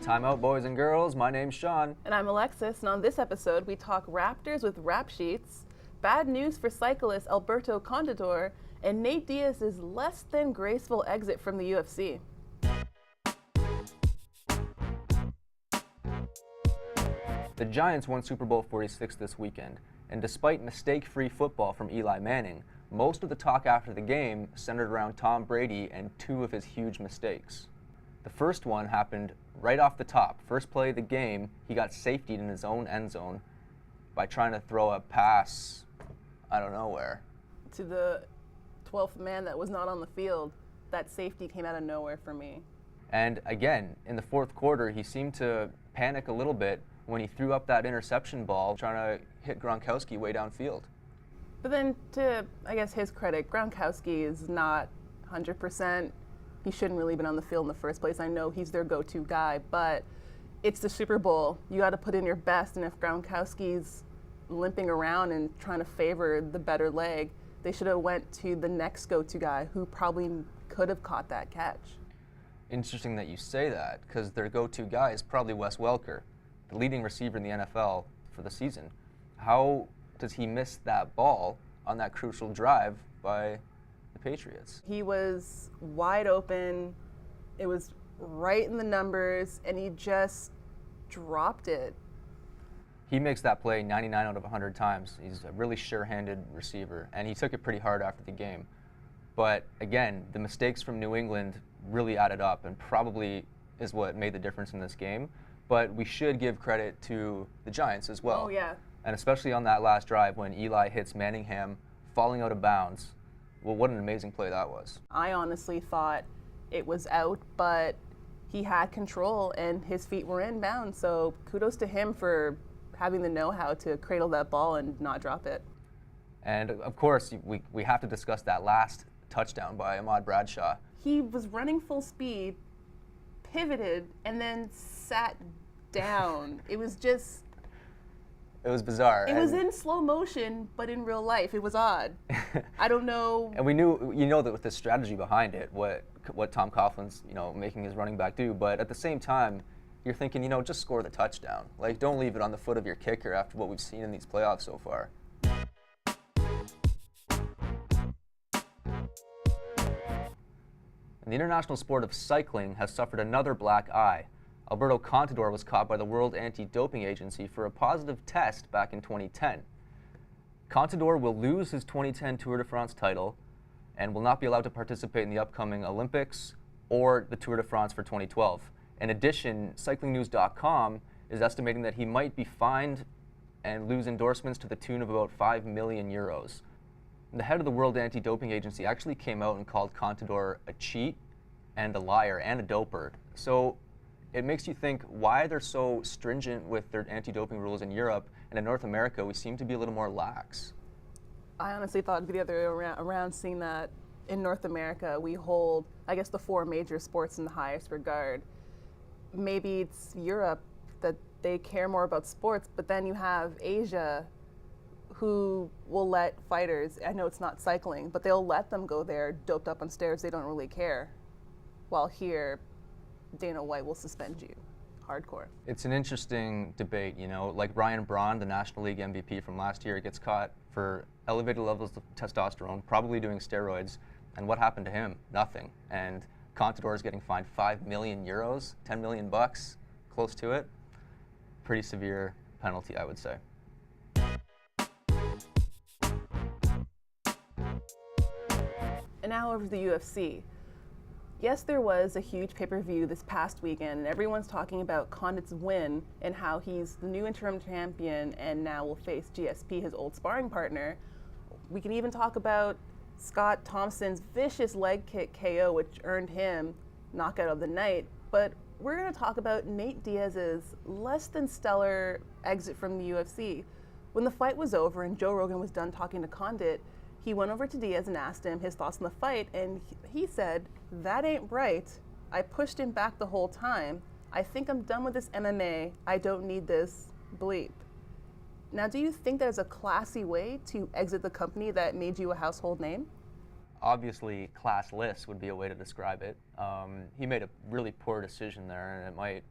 Timeout, boys and girls. My name's Sean. And I'm Alexis, and on this episode, we talk Raptors with rap sheets, bad news for cyclist Alberto Contador, and Nate Diaz's less than graceful exit from the UFC. The Giants won Super Bowl 46 this weekend, and despite mistake-free football from Eli Manning, most of the talk after the game centered around Tom Brady and two of his huge mistakes. The first one happened right off the top. First play of the game, he got safetied in his own end zone by trying to throw a pass, I don't know where. To the 12th man that was not on the field. That safety came out of nowhere for me. And again, in the fourth quarter, he seemed to panic a little bit when he threw up that interception ball, trying to hit Gronkowski way downfield. But then to, I guess, his credit, Gronkowski is not 100%. He shouldn't really have been on the field in the first place. I know he's their go-to guy, but it's the Super Bowl. You got to put in your best, and if Gronkowski's limping around and trying to favor the better leg, they should have went to the next go-to guy who probably could have caught that catch. Interesting that you say that, because their go-to guy is probably Wes Welker, the leading receiver in the NFL for the season. How does he miss that ball on that crucial drive by the Patriots? He was wide open. It was right in the numbers, and he just dropped it. He makes that play 99 out of 100 times. He's a really sure-handed receiver, and he took it pretty hard after the game. But again, the mistakes from New England really added up and probably is what made the difference in this game. But we should give credit to the Giants as well. Oh, yeah. And especially on that last drive when Eli hits Manningham falling out of bounds. Well, what an amazing play that was. I honestly thought it was out, but he had control and his feet were in bounds. So kudos to him for having the know-how to cradle that ball and not drop it. And of course, we have to discuss that last touchdown by Ahmad Bradshaw. He was running full speed, pivoted, and then sat down. It was just... It was bizarre. It was in slow motion, but in real life, it was odd. I don't know. And we knew, that with the strategy behind it, what Tom Coughlin's, making his running back do. But at the same time, you're thinking, just score the touchdown. Like, don't leave it on the foot of your kicker after what we've seen in these playoffs so far. And the international sport of cycling has suffered another black eye. Alberto Contador was caught by the World Anti-Doping Agency for a positive test back in 2010. Contador will lose his 2010 Tour de France title and will not be allowed to participate in the upcoming Olympics or the Tour de France for 2012. In addition, cyclingnews.com is estimating that he might be fined and lose endorsements to the tune of about 5 million euros. The head of the World Anti-Doping Agency actually came out and called Contador a cheat and a liar and a doper. So it makes you think why they're so stringent with their anti-doping rules in Europe, and in North America we seem to be a little more lax. I honestly thought it'd be the other way around, seeing that in North America we hold, I guess, the four major sports in the highest regard. Maybe it's Europe that they care more about sports, but then you have Asia who will let fighters, I know it's not cycling, but they'll let them go there doped up on steroids, they don't really care. While here, Dana White will suspend you. Hardcore. It's an interesting debate, like Ryan Braun, the National League MVP from last year, gets caught for elevated levels of testosterone, probably doing steroids, and what happened to him? Nothing. And Contador is getting fined 5 million euros, 10 million bucks, close to it. Pretty severe penalty, I would say. And now over to the UFC. Yes, there was a huge pay-per-view this past weekend, and everyone's talking about Condit's win and how he's the new interim champion and now will face GSP, his old sparring partner. We can even talk about Scott Thompson's vicious leg kick KO, which earned him knockout of the night. But we're going to talk about Nate Diaz's less than stellar exit from the UFC. When the fight was over and Joe Rogan was done talking to Condit, he went over to Diaz and asked him his thoughts on the fight, and he said, "That ain't right. I pushed him back the whole time. I think I'm done with this MMA. I don't need this bleep." Now, do you think that is a classy way to exit the company that made you a household name? Obviously, classless would be a way to describe it. He made a really poor decision there, and it might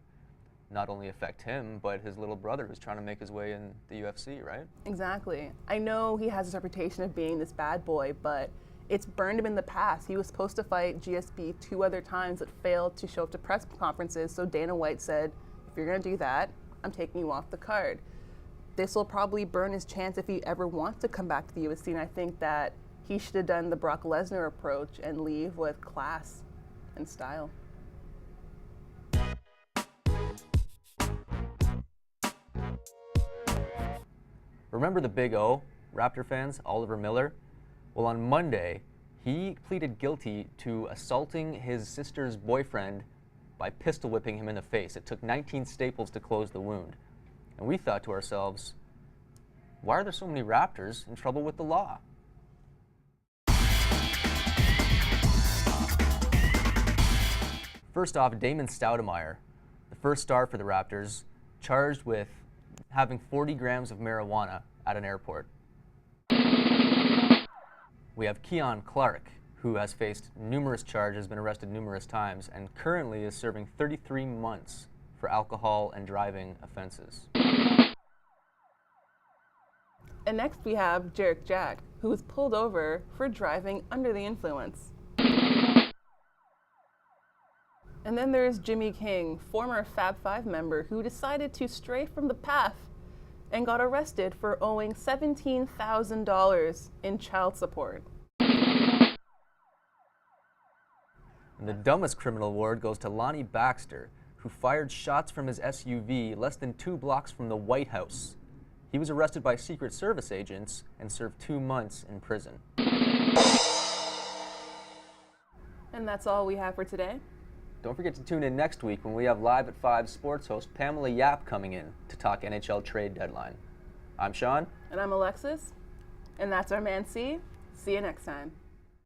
not only affect him, but his little brother who's trying to make his way in the UFC, right? Exactly. I know he has this reputation of being this bad boy, but it's burned him in the past. He was supposed to fight GSP 2 other times but failed to show up to press conferences, so Dana White said, if you're going to do that, I'm taking you off the card. This will probably burn his chance if he ever wants to come back to the UFC, and I think that he should have done the Brock Lesnar approach and leave with class and style. Remember the Big O, Raptor fans, Oliver Miller? Well, on Monday, he pleaded guilty to assaulting his sister's boyfriend by pistol whipping him in the face. It took 19 staples to close the wound. And we thought to ourselves, why are there so many Raptors in trouble with the law? First off, Damon Stoudemire, the first star for the Raptors, charged with having 40 grams of marijuana at an airport. We have Keon Clark, who has faced numerous charges, been arrested numerous times, and currently is serving 33 months for alcohol and driving offenses. And next we have Jarek Jack, who was pulled over for driving under the influence. And then there's Jimmy King, former Fab Five member, who decided to stray from the path and got arrested for owing $17,000 in child support. And the dumbest criminal award goes to Lonnie Baxter, who fired shots from his SUV less than 2 blocks from the White House. He was arrested by Secret Service agents and served 2 months in prison. And that's all we have for today. Don't forget to tune in next week when we have Live at 5 sports host Pamela Yap coming in to talk NHL trade deadline. I'm Sean. And I'm Alexis. And that's our Man C. See you next time.